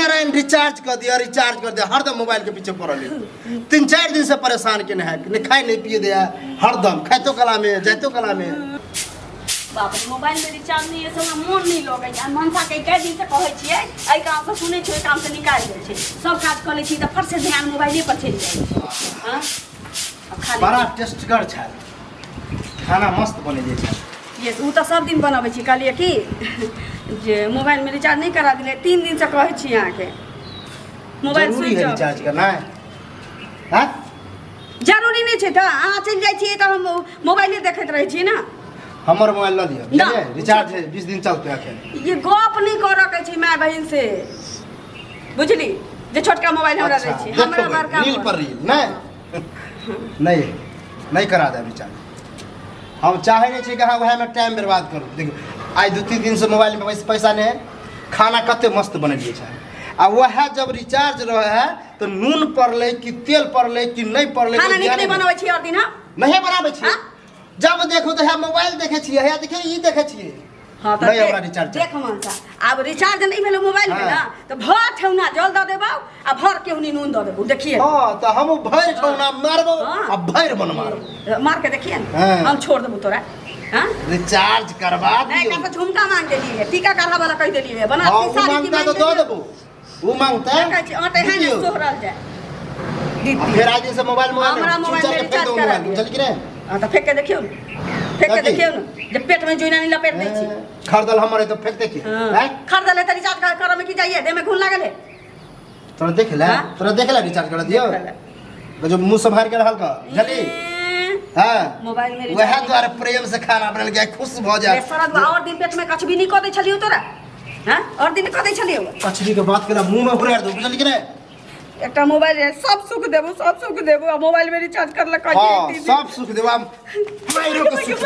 Narayan recharge कर दिया हरदम मोबाइल के पीछे पड़ल 3-4 दिन से परेशान के नहीं खाए नहीं पिए दिया हरदम खाइतो कला में जाइतो कला में बाप रे मोबाइल में रिचार्ज नहीं है सब मन नहीं लगे मनसा के कई दिन से कहै छियै एहि काम से सुनै छियै काम से निकाल दै छै सब काज कर लै छी त फट से ध्यान मोबाइले पर चलि जाइ छै हां बड़ा टेस्टगर छै खाना मस्त बने जे छै यस उ त सब दिन बनाबै छी कहलिए कि जे मोबाइल में रिचार्ज नहीं करा दिले 3 दिन से कहै छी अहाँ के मोबाइल जरूरी है रिचार्ज करना है हां जरूरी नहीं छै त अहाँ चलि जाइ छियै त हम मोबाइले देखैत रहै छी ना हमर मोबाइल ल दियो रिचार्ज है 20 दिन चलते आखे ये गप नहीं कर के छी माय बहन से बुझली जे छोटका मोबाइल हमरा दै छी हमरा बड़का रील पर रील नहीं करा दे रिचार्ज हम चाहे नहीं छी कि हाँ वह में टाइम बर्बाद करूँ देखियो आज 2-3 दिन से मोबाइल में पैसा नहीं है खाना कते मस्त बनलिए छै आ वह जब रिचार्ज रहे है तो नून पड़ले कि तेल पड़ले कि नहीं पड़ले खाना नहीं बनाबै छी और दिन हां नहीं बनाबै छी जब देखो तो है मोबाइल देखे छिए है देखिए ई देखे छिए हां त नहीं हमरा रिचार्ज देख मनसा अब रिचार्ज नहीं भेलो मोबाइल में ना तो भर ठौना जल द देबौ आ भर केहुनी नून द देबौ देखिए हां तो हम भर ठौना मारबो आ भर बन मारबो मार के देखिए हम छोड़ देबौ तोरा हां रिचार्ज करवा नहीं का तो झुमका मांग के लिए टीका काढ़ा वाला कह देलिए है बना सी साड़ी की मांग तो दे देबो वो मांगता है कहै छी आटे है ना सोहरल जाय दीदी फिर आज से मोबाइल हमरा मोबाइल में रिचार्ज करा चल कि नहीं हां तो फेंक के देखियो ना जब पेट में जोइना नहीं लपेट दै छी खरदल हमरे तो फेंक देखी हैं खरदल है त रिचार्ज कर में की जाइए दे में खून लागल है तोरा देखला रिचार्ज कर दियो जो मुंह संभाल के रहल का जल्दी हां मोबाइल में वह द्वारा प्रेम से खाना बनल गया खुश भ जाए सरद और दिन पेट में कछ भी नहीं क दै छलियो तोरा हां और दिन क दै छलियो कचरी के बात करा मुंह में हुरार दो बुझल कि नहीं एकटा मोबाइल है सब सुख देबो मोबाइल में रिचार्ज कर ल कह हां सब सुख देबो हम माइरो के सुख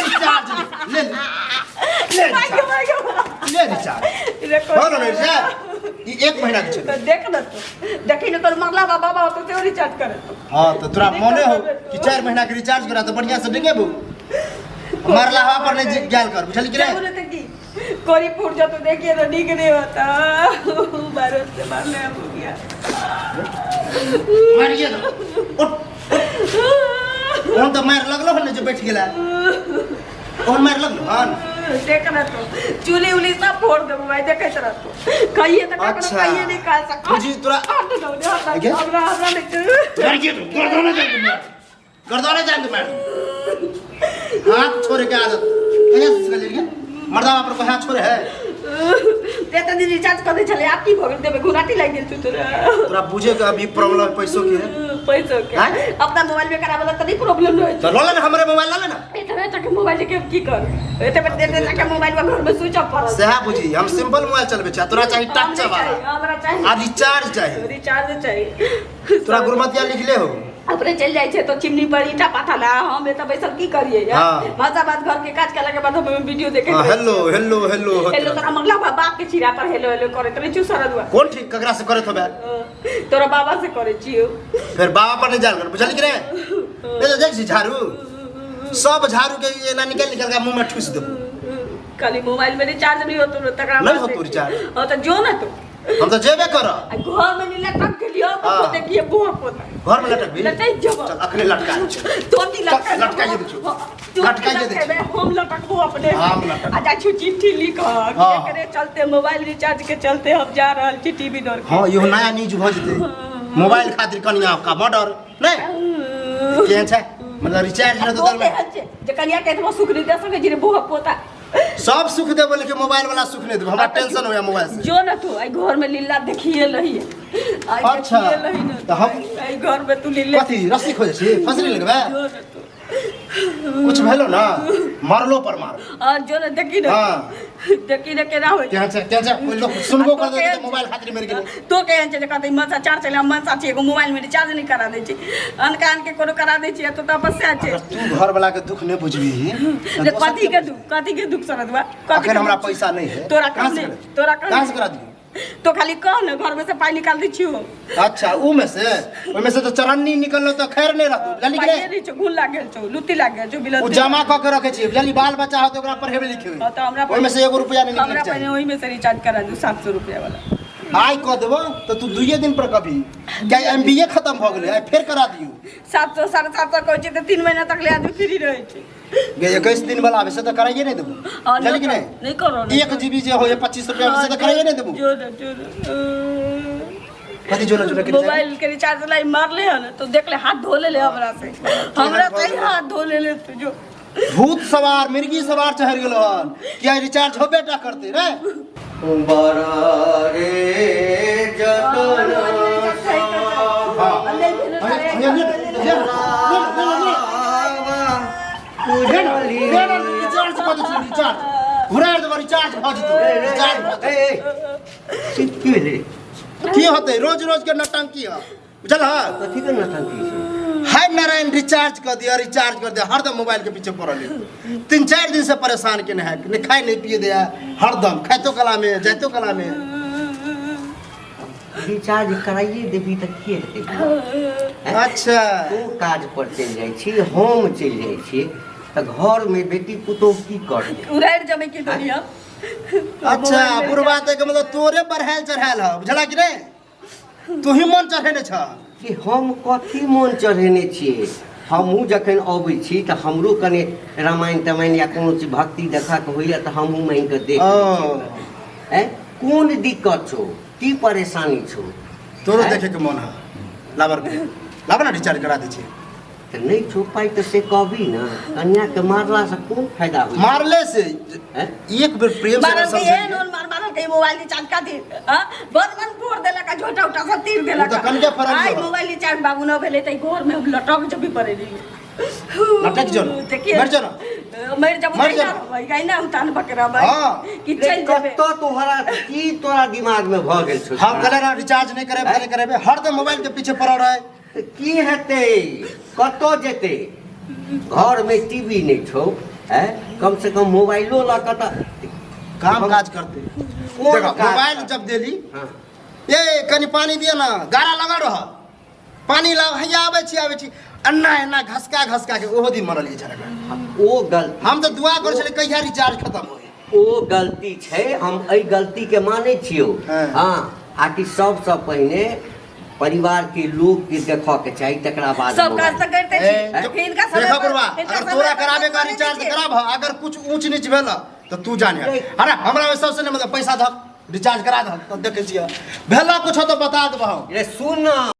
रिचार्ज ले रिचार्ज बोलो नहीं रिचार्ज ये 1 महीना के छै देख न तो देखि न तोर मरला बाबा हो तो रिचार्ज कर हां तो तोरा मने हो कि 4 महीना के रिचार्ज करा तो बढ़िया से डिगेबो मरला हवा पर नहीं गेल कर बुझल कि नहीं कोरी फूट जा तो देखिए तो ठीक नहीं होता बारह से मारने हो गया मार गया उठ कौन तो मार लगलो हन जो बैठ गेला कौन मार लगलो हन देख ना तो चूली उली सब फोड़ दे भाई देखे तरह तो कहिए तो कहिए निकाल सकता मुझे तोरा हमरा मार गया गर्दन जान दे मार हाथ छोड़ के आदत कैसे सिखल लिया मर्दा पर को हाथ छोड़े है ते तो रिचार्ज कर दे चले आप की भगत देबे गुनाटी लाग गेल तू तोरा बुझे के अभी प्रॉब्लम पैसों की है पैसों के अपना मोबाइल में करावला त नहीं प्रॉब्लम नहीं तो ले ले हमरे मोबाइल ले ना इतने तक मोबाइल के की कर एते पे देते तक मोबाइल में घर में स्विच ऑफ कर सेहा बुझी हम सिंपल मोबाइल चलबे छ तोरा चाहिए टच वाला हमरा चाहिए आ रिचार्ज चाहिए तोरा गुरमतिया लिख ले हो अपने चल जाए छे तो चिमनी पर ईटा पाथला हम ए त बैसल की करिए यार मजा बात घर के काज केला के बाद हम वीडियो देखे हेलो तोरा मंगला बाप के चिरा पर हेलो करे तने चू सरदुआ कौन ठीक ककरा से करे थबे तोरा बाबा से करे छियो फिर बाबा पर नहीं जान कर बुझल कि रे ए देख छी झाड़ू सब झाड़ू के ये ना निकल के मुंह में ठूस देबो खाली मोबाइल में रिचार्ज नहीं होतो तकरा नहीं होतो रिचार्ज हां तो जो ना तो हम तो जेबे कर घर में नहीं लटक के लियो तो देखिए बुआ पोता घर में लटक भी लटक जब चल अखने लटका तो नहीं लटकाइए दे लटकाइए दे हम लटकबो अपने हम लटक आजा चिट्ठी लिख करे चलते मोबाइल रिचार्ज के चलते हम जा रहल छी टीवी दर हां यो नया न्यूज भ जते मोबाइल खातिर कनिया का मर्डर नहीं केन छै मतलब रिचार्ज न तो दल में जे कनिया के तो सुख नहीं दे सके जी बुआ पोता सब सुख दे बोले के मोबाइल वाला सुख नहीं दे हमरा टेंशन होया मोबाइल से जो ना तू आई घर में लीला देखिए लही अच्छा तो हम आई घर में तू लीला कथी रस्सी खोजे छी फसरी लगबे कुछ भेलो ना मारलो पर मार हां जो ना देखी ना देखी ना केना होय क्या कोई लोग सुनबो कर दे तो मोबाइल खातिर मर गेल तो कहन छै कहते मसा चार चले मसा छै एगो मोबाइल में रिचार्ज नहीं करा दे छी अनकान के कोनो करा दे छी तो तपस्या छै तू घर वाला के दुख नहीं बुझबी कथी के दुख सरदवा अखन हमरा पैसा नहीं है तोरा कहां से करा दियो तो खाली कह ना घर में से पानी निकाल दी छियो अच्छा ऊ में से तो चरन्नी निकललो तो खैर नहीं रहतो जल्दी करे नहीं छ घुन लाग गेल छ लुत्ती लाग गेल छ बिल ऊ जमा क के रखे छी जल्दी बाल बच्चा हो तो ओकरा पढ़ेबे लिखे तो हमरा ओइ में से 1 रुपया नहीं निकल हमरा पहले ओइ में से रिचार्ज करा दू 700 रुपया वाला आइ कह देबो तो तू 2 दिन पर कभी क्या MBA खत्म भ गेलै आइ फेर करा दियो 700 750 कहै छै त 3 महीना तक ले आदमी फ्री रहै छै गे 21 दिन वाला आबे से तो कराइए नहीं देबो जानी कि नहीं करो 1 GB जे होय 25 रुपया से तो कराइए नहीं देबो जो कथी जोना जोना के मोबाइल के रिचार्ज लाई मार ले हन तो देख ले हाथ धो ले हमरा से हाथ धो ले तू जो भूत सवार मिर्गी सवार चढ़ गेलो हन क्या रिचार्ज हो बेटा करते रे बरारे जतन की होते रोज रोज के नौटंकी है बुझल कथी के नौटंकी छै हाय नारायण रिचार्ज कर दिया हरदम मोबाइल के पीछे पड़ल 3-4 दिन से परेशान के है नहीं खाए नहीं पिए दिया हरदम खाइतो कला में जाइतो कला में रिचार्ज कराइए देबी त की हेतै अच्छा तू काज पर चलि जाइ छी हम चलि जाइ छी त घर में बेटी पुतोह की करतै उड़ाड़ जमे की दुनिया अच्छा बुढ़वा ते के मतलब तोरे बढ़ायल चढ़ायल है बुझला कि नहीं तू ही मन चढ़ेने छ कि हम कथी मोन चढ़ेने छियै हमहूँ जखन अबै छी तऽ हमरो कने रामायण तमायण या कोनो चीज भक्ति देखा के होइए तऽ हमहूँ मानि कऽ देख लै छी कोन दिक्कत छौ की परेशानी छौ तोरो देखे के मन है लाबर ना रिचार्ज करा दै छी तऽ नहीं छौ पाइ तऽ से कहबी ना कन्या के मारला से कोन फायदा होइ मारले से एक बेर प्रेम से मारल के समझे नोन मार के मोबाइल रिचार्ज का दी हां बदमन फोड़ देला का झोटा उठा सब तीर देला तो कनके फरक आई मोबाइल रिचार्ज बाबू न भेले त घर में लटक जबी पड़े रही लटक जो मर जा मर जब भाई गाय ना उतान बकरा भाई कि चल जेबे तो तोहरा की तोरा दिमाग में भ गेल छौ हम कहले ना रिचार्ज नहीं करे हरदम मोबाइल के पीछे पड़ल रहे की हेतै कतौ जेतै घर में टीवी नहीं छौ कम से कम मोबाइलो ला कत काम काज करते देखो मोबाइल जब देली ये कनी पानी दिया ना गारा लगा रह पानी ला हैया आबै छी अन्ना घसका के ओहो दिन मरल छरा ओ गलती हम तो दुआ कर छले कहिया रिचार्ज खत्म होय ओ गलती छै हम एई गलती के मानै छियो हां आकि सबसे पहिने परिवार के लोग के देखा के चाहिए तकरा बाद सब काज त करते छी इनका सब देखा बुढ़वा अगर तोरा कराबे का रिचार्ज कराब अगर कुछ ऊंच नीच भेल तो तू जाने अरे हमरा सबसे नहीं मतलब पैसा ध रिचार्ज करा द तो देखे छियै भेला कुछ तो बता देबो रे सुन